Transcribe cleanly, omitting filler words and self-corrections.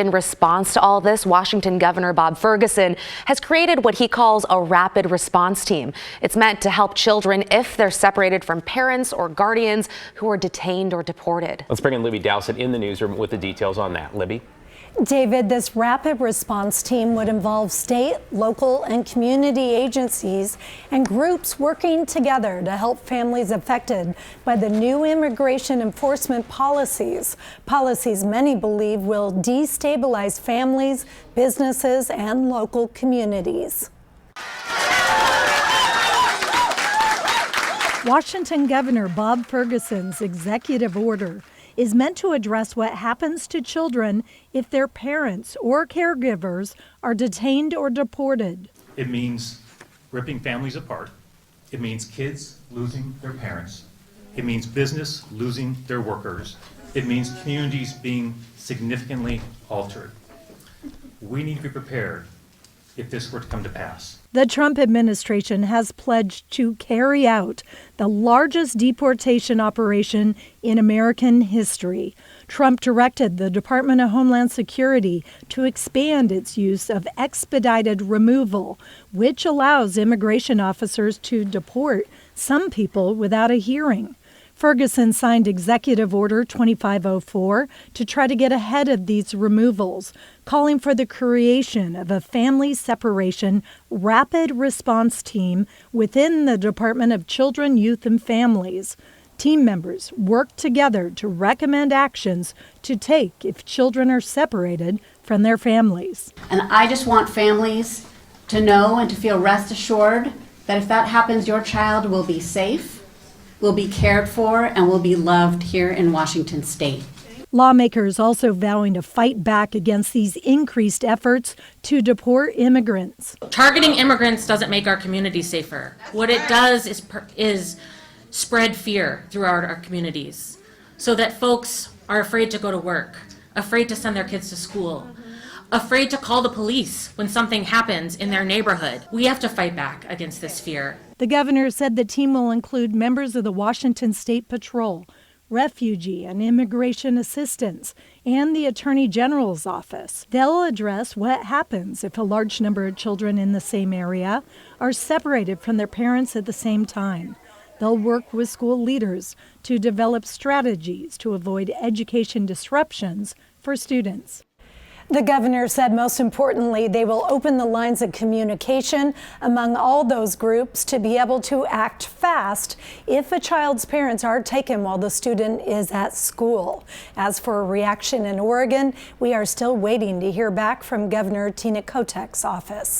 In response to all this, Washington Governor Bob Ferguson has created what he calls a rapid response team. It's meant to help children if they're separated from parents or guardians who are detained or deported. Let's bring in Libby Dowsett in the newsroom with the details on that. Libby? David, this rapid response team would involve state, local, and community agencies and groups working together to help families affected by the new immigration enforcement policies. Policies many believe will destabilize families, businesses, and local communities. Washington Governor Bob Ferguson's executive order is meant to address what happens to children if their parents or caregivers are detained or deported. It means ripping families apart. It means kids losing their parents. It means business losing their workers. It means communities being significantly altered. We need to be prepared if this were to come to pass. The Trump administration has pledged to carry out the largest deportation operation in American history. Trump directed the Department of Homeland Security to expand its use of expedited removal, which allows immigration officers to deport some people without a hearing. Ferguson signed Executive Order 2504 to try to get ahead of these removals, calling for the creation of a family separation rapid response team within the Department of Children, Youth, and Families. Team members work together to recommend actions to take if children are separated from their families. And I just want families to know and to feel rest assured that if that happens, your child will be safe, will be cared for, and will be loved here in Washington State. Lawmakers also vowing to fight back against these increased efforts to deport immigrants. Targeting immigrants doesn't make our communities safer. What it does is spread fear throughout our communities so that folks are afraid to go to work, afraid to send their kids to school, afraid to call the police when something happens in their neighborhood. We have to fight back against this fear. The governor said the team will include members of the Washington State Patrol, refugee and immigration assistance, and the Attorney General's office. They'll address what happens if a large number of children in the same area are separated from their parents at the same time. They'll work with school leaders to develop strategies to avoid education disruptions for students. The governor said most importantly, they will open the lines of communication among all those groups to be able to act fast if a child's parents are taken while the student is at school. As for a reaction in Oregon, we are still waiting to hear back from Governor Tina Kotek's office.